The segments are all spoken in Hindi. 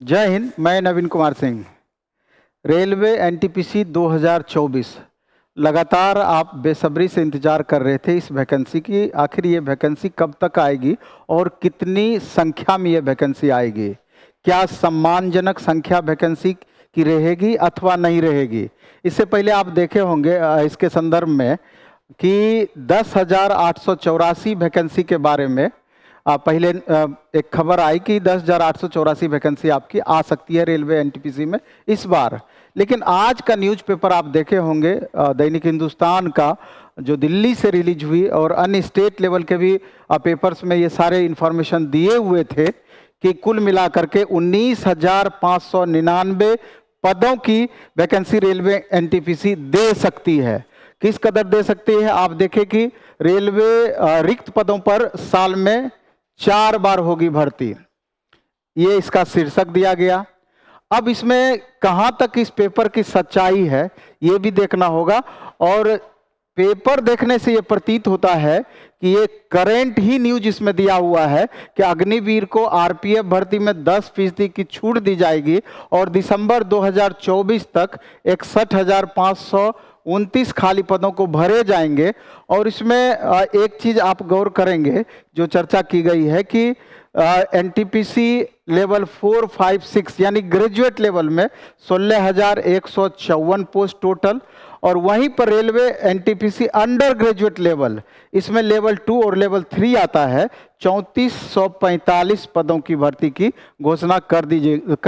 जय हिंद। मैं नवीन कुमार सिंह। रेलवे एनटीपीसी 2024 लगातार आप बेसब्री से इंतजार कर रहे थे इस वैकेंसी की। आखिर ये वैकेंसी कब तक आएगी और कितनी संख्या में ये वैकेंसी आएगी? क्या सम्मानजनक संख्या वैकेंसी की रहेगी अथवा नहीं रहेगी? इससे पहले आप देखे होंगे इसके संदर्भ में कि 10,884 वैकेंसी के बारे में पहले एक खबर आई कि 10,884 वैकेंसी आपकी आ सकती है रेलवे एनटीपीसी में इस बार। लेकिन आज का न्यूज़पेपर आप देखे होंगे, दैनिक हिंदुस्तान का, जो दिल्ली से रिलीज हुई और अन्य स्टेट लेवल के भी पेपर्स में ये सारे इंफॉर्मेशन दिए हुए थे कि कुल मिलाकर के 19,599 पदों की वैकेंसी रेलवे एनटीपीसी दे सकती है। किस कदर दे सकती है? आप देखें कि रेलवे रिक्त पदों पर साल में 4 बार होगी भर्ती, ये इसका शीर्षक दिया गया। अब इसमें कहां तक इस पेपर की सच्चाई है ये भी देखना होगा। और पेपर देखने से ये प्रतीत होता है कि ये करंट ही न्यूज इसमें दिया हुआ है कि अग्निवीर को आरपीएफ भर्ती में 10% की छूट दी जाएगी और दिसंबर 2024 तक 61,529 खाली पदों को भरे जाएंगे। और इसमें एक चीज आप गौर करेंगे जो चर्चा की गई है कि एनटीपीसी लेवल 4, 5, 6 यानी ग्रेजुएट लेवल में 16,154 पोस्ट टोटल, और वहीं पर railway NTPC under graduate level, इसमें लेवल 2 और लेवल 3 आता है, 3445 पदों की भर्ती की घोषणा कर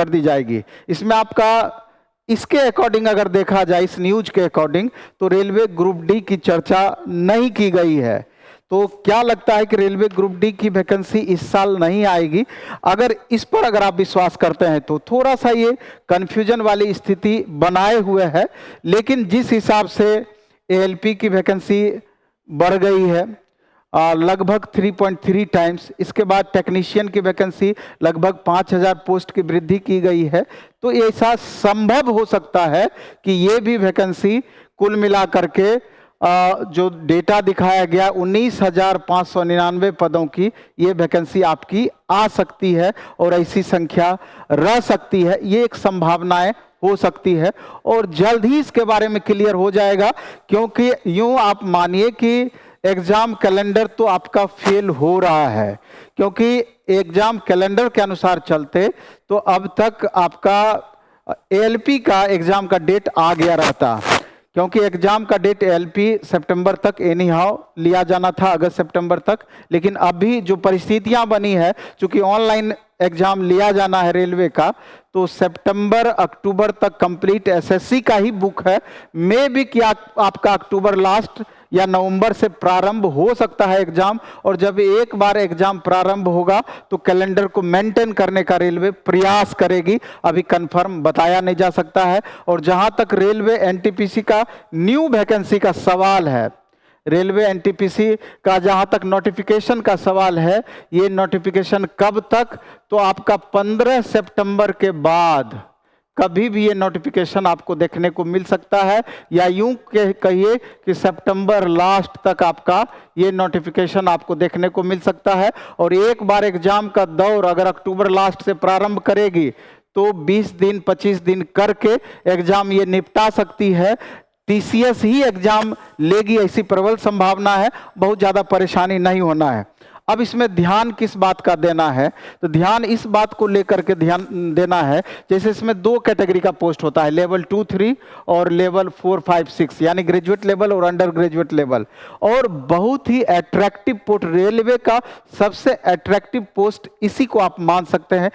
दी जाएगी। इसमें आपका इसके अकॉर्डिंग अगर देखा जाए, इस न्यूज के अकॉर्डिंग, तो रेलवे ग्रुप डी की चर्चा नहीं की गई है। तो क्या लगता है कि रेलवे ग्रुप डी की वैकेंसी इस साल नहीं आएगी? इस पर अगर आप विश्वास करते हैं तो थोड़ा सा ये कंफ्यूजन वाली स्थिति बनाए हुए है। लेकिन जिस हिसाब से एएलपी की वैकेंसी बढ़ गई है लगभग 3.3 टाइम्स, इसके बाद टेक्नीशियन की वैकेंसी लगभग 5,000 पोस्ट की वृद्धि की गई है, तो ऐसा संभव हो सकता है कि ये भी वैकेंसी कुल मिलाकर के जो डेटा दिखाया गया 19,599 पदों की, ये वैकेंसी आपकी आ सकती है और ऐसी संख्या रह सकती है। ये एक संभावनाएं हो सकती है और जल्द ही इसके बारे में क्लियर हो जाएगा। क्योंकि यूं आप मानिए कि एग्जाम कैलेंडर तो आपका फेल हो रहा है, क्योंकि एग्जाम कैलेंडर के अनुसार चलते तो अब तक आपका एएलपी का एग्जाम का डेट आ गया रहता, क्योंकि एग्जाम का डेट एएलपी सितंबर तक एनी हाउ लिया जाना था, अगस्त सितंबर तक। लेकिन अभी जो परिस्थितियां बनी है, चूंकि ऑनलाइन एग्जाम लिया जाना है रेलवे का, तो सितंबर अक्टूबर तक कंप्लीट एसएससी का ही बुक है। मे भी कि आपका अक्टूबर लास्ट या नवंबर से प्रारंभ हो सकता है एग्जाम, और जब एक बार एग्जाम प्रारंभ होगा तो कैलेंडर को मेंटेन करने का रेलवे प्रयास करेगी। अभी कंफर्म बताया नहीं जा सकता है। और जहां तक रेलवे एनटीपीसी का न्यू वैकेंसी का सवाल है, रेलवे एनटीपीसी का जहां तक नोटिफिकेशन का सवाल है, ये नोटिफिकेशन कब तक? तो आपका 15 सितंबर के बाद कभी भी ये नोटिफिकेशन आपको देखने को मिल सकता है, या यूं कहिए कि सितंबर लास्ट तक आपका ये नोटिफिकेशन आपको देखने को मिल सकता है। और एक बार एग्जाम का दौर अगर अक्टूबर लास्ट से प्रारंभ करेगी तो 20 दिन 25 दिन करके एग्जाम ये निपटा सकती है। टीसीएस ही एग्जाम लेगी ऐसी प्रबल संभावना है, बहुत ज़्यादा परेशानी नहीं होना है। अब इसमें ध्यान किस बात का देना है? तो ध्यान इस बात को लेकर के ध्यान देना है, जैसे इसमें 2 कैटेगरी का पोस्ट होता है, लेवल 2, 3 और लेवल 4, 5, 6, यानी ग्रेजुएट लेवल और अंडर ग्रेजुएट लेवल। और बहुत ही अट्रैक्टिव पोस्ट, रेलवे का सबसे अट्रैक्टिव पोस्ट इसी को आप मान सकते हैं।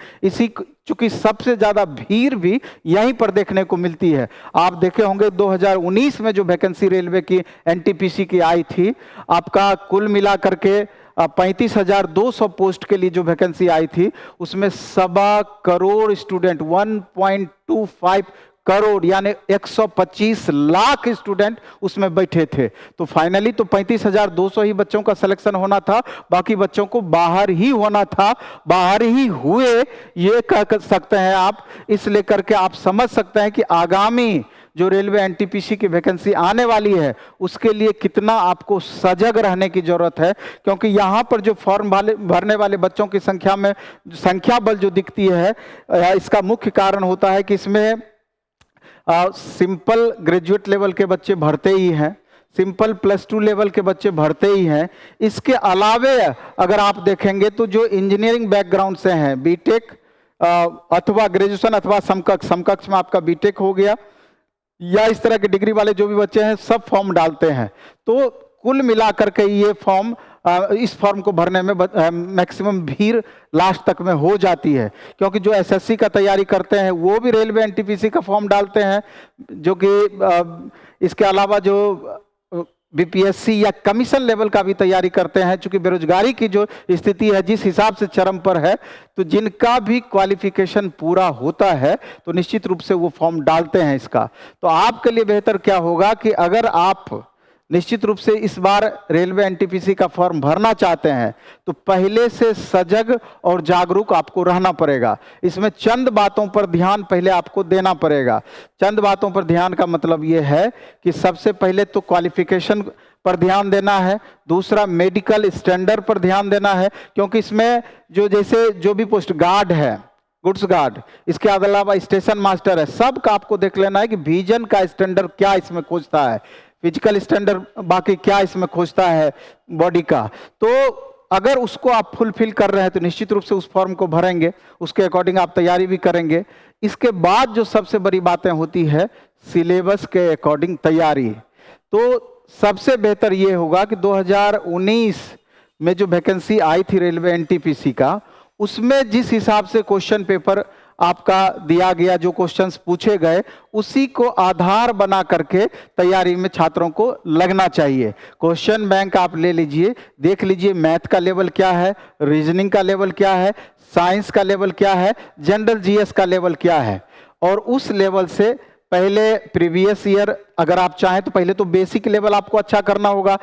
चूंकि सबसे ज्यादा भीड़ भी यहीं पर देखने को मिलती है। आप देखे होंगे 2019 में जो वैकेंसी रेलवे की एनटीपीसी की आई थी, आपका कुल मिलाकर के 35,200 पोस्ट के लिए जो वैकेंसी आई थी, उसमें 1.25 करोड़ स्टूडेंट, 1.25 करोड़ यानी 125 लाख स्टूडेंट उसमें बैठे थे। तो फाइनली तो 35,200 ही बच्चों का सिलेक्शन होना था, बाकी बच्चों को बाहर ही होना था, बाहर ही हुए, ये कह सकते हैं आप। इस लेकर के आप समझ सकते हैं कि आगामी जो रेलवे एनटीपीसी की वैकेंसी आने वाली है उसके लिए कितना आपको सजग रहने की जरूरत है, क्योंकि यहाँ पर जो फॉर्म भरने वाले बच्चों की संख्या बल जो दिखती है, इसका मुख्य कारण होता है कि इसमें सिंपल ग्रेजुएट लेवल के बच्चे भरते ही हैं, सिंपल +2 लेवल के बच्चे भरते ही हैं। इसके अलावे अगर आप देखेंगे तो जो इंजीनियरिंग बैकग्राउंड से हैं, बीटेक अथवा ग्रेजुएशन अथवा समकक्ष में आपका बीटेक हो गया या इस तरह के डिग्री वाले जो भी बच्चे हैं सब फॉर्म डालते हैं। तो कुल मिलाकर के ये फॉर्म इस फॉर्म को भरने में मैक्सिमम भीड़ लास्ट तक में हो जाती है, क्योंकि जो एसएससी का तैयारी करते हैं वो भी रेलवे एनटीपीसी का फॉर्म डालते हैं, जो कि इसके अलावा जो बीपीएससी या कमीशन लेवल का भी तैयारी करते हैं। चूंकि बेरोजगारी की जो स्थिति है जिस हिसाब से चरम पर है, तो जिनका भी क्वालिफिकेशन पूरा होता है तो निश्चित रूप से वो फॉर्म डालते हैं इसका। तो आपके लिए बेहतर क्या होगा कि अगर आप निश्चित रूप से इस बार रेलवे एनटीपीसी का फॉर्म भरना चाहते हैं तो पहले से सजग और जागरूक आपको रहना पड़ेगा। इसमें चंद बातों पर ध्यान पहले आपको देना पड़ेगा। चंद बातों पर ध्यान का मतलब ये है कि सबसे पहले तो क्वालिफिकेशन पर ध्यान देना है, दूसरा मेडिकल स्टैंडर्ड पर ध्यान देना है, क्योंकि इसमें जो भी पोस्ट गार्ड है, गुड्स गार्ड, इसके अलावा स्टेशन मास्टर है, सब का आपको देख लेना है कि विजन का स्टैंडर्ड क्या इसमें खोजता है, फिजिकल स्टैंडर्ड बाकी क्या इसमें खोजता है बॉडी का। तो अगर उसको आप फुलफिल कर रहे हैं तो निश्चित रूप से उस फॉर्म को भरेंगे, उसके अकॉर्डिंग आप तैयारी भी करेंगे। इसके बाद जो सबसे बड़ी बातें होती है सिलेबस के अकॉर्डिंग तैयारी। तो सबसे बेहतर ये होगा कि 2019 में जो वैकेंसी आई थी रेलवे एनटीपीसी का, उसमें जिस हिसाब से क्वेश्चन पेपर आपका दिया गया, जो क्वेश्चंस पूछे गए, उसी को आधार बना करके तैयारी में छात्रों को लगना चाहिए। क्वेश्चन बैंक आप ले लीजिए, देख लीजिए मैथ का लेवल क्या है, रीजनिंग का लेवल क्या है, साइंस का लेवल क्या है, जनरल जीएस का लेवल क्या है, और उस लेवल से पहले प्रीवियस ईयर अगर आप चाहें तो पहले तो बेसिक लेवल आपको अच्छा करना होगा।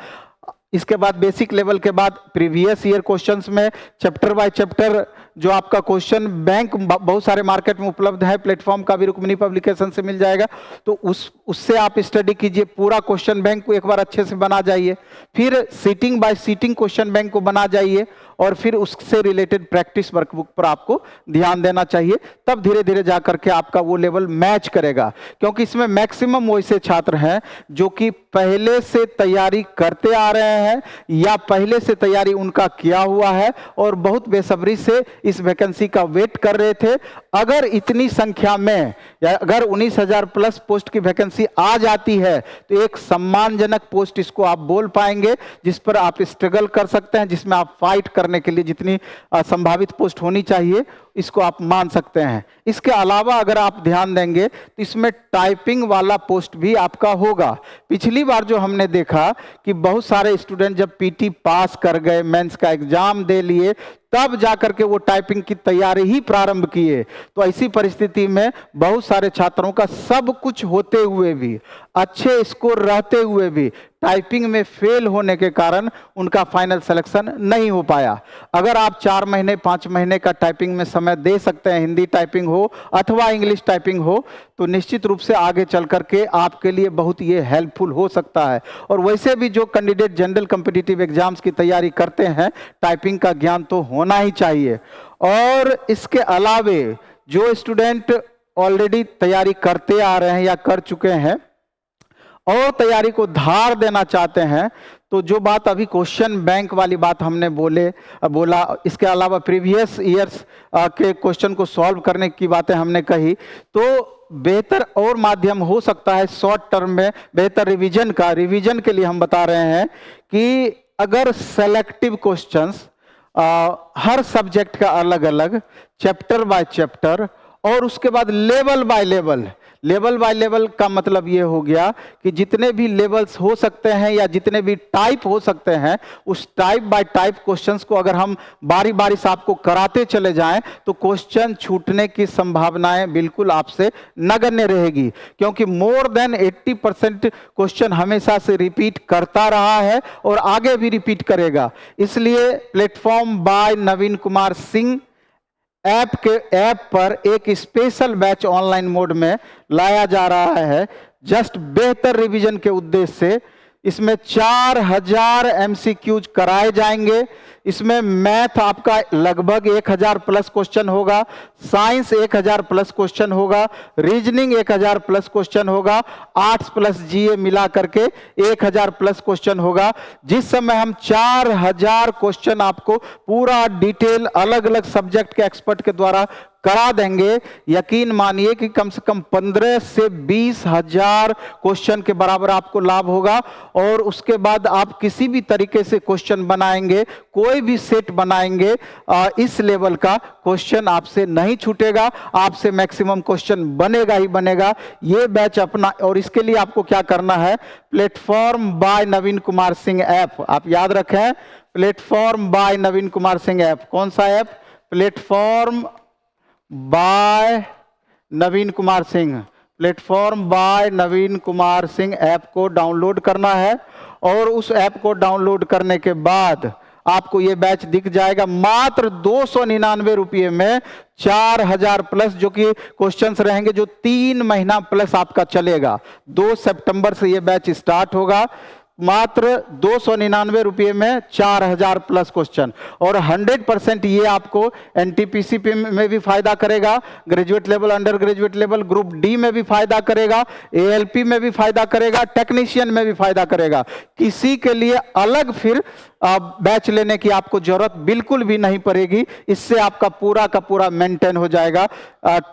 इसके बाद बेसिक लेवल के बाद प्रीवियस ईयर क्वेश्चंस में चैप्टर बाय चैप्टर जो आपका क्वेश्चन बैंक बहुत सारे मार्केट में उपलब्ध है, प्लेटफॉर्म का भी रुक्मिणी पब्लिकेशन से मिल जाएगा, तो उससे आप स्टडी कीजिए। पूरा क्वेश्चन बैंक को एक बार अच्छे से बना जाइए, फिर sitting by sitting question bank को बना जाइए, और फिर उससे रिलेटेड प्रैक्टिस वर्कबुक पर आपको ध्यान देना चाहिए। तब धीरे धीरे जाकर के आपका वो लेवल मैच करेगा, क्योंकि इसमें मैक्सिमम वैसे छात्र हैं जो कि पहले से तैयारी करते आ रहे हैं या पहले से तैयारी उनका किया हुआ है और बहुत बेसब्री से इस वैकेंसी का वेट कर रहे थे। अगर इतनी संख्या में या अगर 19,000 प्लस पोस्ट की वैकेंसी आ जाती है तो एक सम्मानजनक पोस्ट इसको आप बोल पाएंगे, जिस पर आप स्ट्रगल कर सकते हैं, जिसमें आप फाइट करने के लिए जितनी संभावित पोस्ट होनी चाहिए इसको आप मान सकते हैं। इसके अलावा अगर आप ध्यान देंगे तो इसमें टाइपिंग वाला पोस्ट भी आपका होगा। पिछली बार जो हमने देखा कि बहुत सारे स्टूडेंट जब पीटी पास कर गए, मेंस का एग्जाम दे लिए, तब जाकर के वो टाइपिंग की तैयारी ही प्रारंभ किए। तो ऐसी परिस्थिति में बहुत सारे छात्रों का सब कुछ होते हुए भी, अच्छे स्कोर रहते हुए भी टाइपिंग में फेल होने के कारण उनका फाइनल सिलेक्शन नहीं हो पाया। अगर आप 4 महीने 5 महीने का टाइपिंग में समय दे सकते हैं, हिंदी टाइपिंग हो अथवा इंग्लिश टाइपिंग हो, तो निश्चित रूप से आगे चल करके आपके लिए बहुत ये हेल्पफुल हो सकता है। और वैसे भी जो कैंडिडेट जनरल कॉम्पिटिटिव एग्जाम्स की तैयारी करते हैं, टाइपिंग का ज्ञान तो होना ही चाहिए। और इसके अलावे जो स्टूडेंट ऑलरेडी तैयारी करते आ रहे हैं या कर चुके हैं और तैयारी को धार देना चाहते हैं, तो जो बात अभी क्वेश्चन बैंक वाली बात हमने बोला, इसके अलावा प्रीवियस ईयर्स के क्वेश्चन को सॉल्व करने की बातें हमने कही, तो बेहतर और माध्यम हो सकता है शॉर्ट टर्म में बेहतर रिवीजन का। रिवीजन के लिए हम बता रहे हैं कि अगर सेलेक्टिव क्वेश्चंस हर सब्जेक्ट का अलग अलग, चैप्टर बाय चैप्टर, और उसके बाद level by level. Level by level का मतलब ये हो गया कि जितने भी लेवल्स हो सकते हैं या जितने भी टाइप हो सकते हैं, उस टाइप बाय टाइप क्वेश्चंस को अगर हम बारी बारी से आपको कराते चले जाएं तो क्वेश्चन छूटने की संभावनाएं बिल्कुल आपसे नगण्य रहेगी, क्योंकि मोर देन 80% क्वेश्चन हमेशा से रिपीट करता रहा है और आगे भी रिपीट करेगा। इसलिए platform by Naveen Kumar Singh app पर एक स्पेशल बैच ऑनलाइन मोड में लाया जा रहा है, जस्ट बेहतर रिवीजन के उद्देश्य से इसमें 4000 एमसीक्यूज कराए जाएंगे। इसमें मैथ आपका लगभग 1000 प्लस क्वेश्चन होगा, साइंस 1000 प्लस क्वेश्चन होगा, रीजनिंग 1000 प्लस क्वेश्चन होगा, आर्ट्स प्लस जीए मिला करके 1000 प्लस क्वेश्चन होगा। जिस समय हम 4000 क्वेश्चन आपको पूरा डिटेल अलग अलग सब्जेक्ट के एक्सपर्ट के द्वारा करा देंगे, यकीन मानिए कि कम से कम 15 से 20,000 क्वेश्चन के बराबर आपको लाभ होगा। और उसके बाद आप किसी भी तरीके से क्वेश्चन बनाएंगे, कोई भी सेट बनाएंगे, इस लेवल का क्वेश्चन आपसे नहीं छूटेगा, आपसे मैक्सिमम क्वेश्चन बनेगा ही बनेगा। ये बैच अपना, और इसके लिए आपको क्या करना है, platform by Naveen Kumar Singh app, आप याद रखें, platform by Naveen Kumar Singh app. कौन सा app? Platform by Naveen Kumar Singh, platform by Naveen Kumar Singh app को डाउनलोड करना है। और उस ऐप को डाउनलोड करने के बाद आपको ये बैच दिख जाएगा मात्र 299 रुपये में, 4000 प्लस जो कि क्वेश्चंस रहेंगे, जो 3 महीना प्लस आपका चलेगा। 2 सितंबर से ये बैच स्टार्ट होगा, मात्र 299 रुपये में 4000 प्लस क्वेश्चन। और 100% ये आपको एनटीपीसी में भी फायदा करेगा, graduate level, under graduate level, group D में भी फायदा करेगा, एएलपी में भी फायदा करेगा, टेक्नीशियन में भी फायदा करेगा। किसी के लिए अलग फिर बैच लेने की आपको जरूरत बिल्कुल भी नहीं पड़ेगी। इससे आपका पूरा का पूरा मेंटेन हो जाएगा।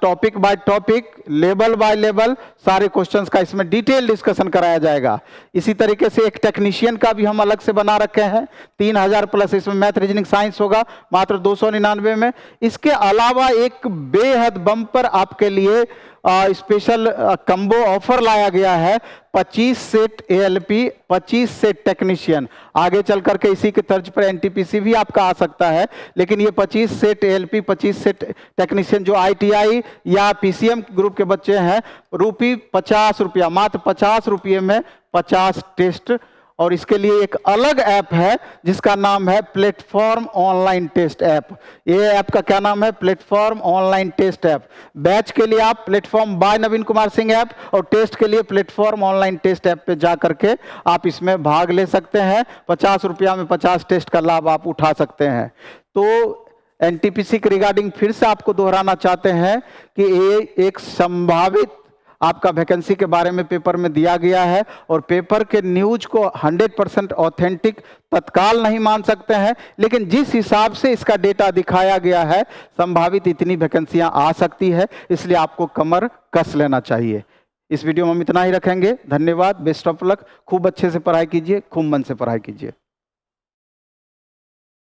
Topic by topic, level by level, सारे क्वेश्चंस का इसमें डिटेल डिस्कशन कराया जाएगा। इसी तरीके से एक टेक्नीशियन का भी हम अलग से बना रखे हैं, 3000 प्लस, इसमें मैथ, रीजनिंग, साइंस होगा, मात्र 299 में। इसके अलावा एक बेहद बम्पर आपके लिए स्पेशल कम्बो ऑफर लाया गया है, 25 सेट एएलपी, 25 सेट टेक्नीशियन। आगे चल करके इसी के तर्ज पर एनटीपीसी भी आपका आ सकता है, लेकिन ये 25 सेट एएलपी, 25 सेट टेक्नीशियन जो आईटीआई या पीसीएम ग्रुप के बच्चे हैं, ₹50, मात्र 50 रुपये में 50 टेस्ट। और इसके लिए एक अलग ऐप है जिसका नाम है प्लेटफॉर्म ऑनलाइन टेस्ट ऐप। ये ऐप का क्या नाम है? Platform online test app. Batch के लिए आप platform by Naveen Kumar Singh app, और टेस्ट के लिए प्लेटफॉर्म ऑनलाइन टेस्ट ऐप पे जा करके आप इसमें भाग ले सकते हैं। 50 रुपया में 50 टेस्ट का लाभ आप उठा सकते हैं। तो एनटीपीसी के रिगार्डिंग फिर से आपको दोहराना चाहते हैं कि ये एक संभावित आपका वैकेंसी के बारे में पेपर में दिया गया है, और पेपर के न्यूज को 100% ऑथेंटिक तत्काल नहीं मान सकते हैं, लेकिन जिस हिसाब से इसका डेटा दिखाया गया है, संभावित इतनी वैकेंसियां आ सकती है, इसलिए आपको कमर कस लेना चाहिए। इस वीडियो में हम इतना ही रखेंगे। धन्यवाद, बेस्ट ऑफ लक। खूब अच्छे से पढ़ाई कीजिए, खूब मन से पढ़ाई कीजिए।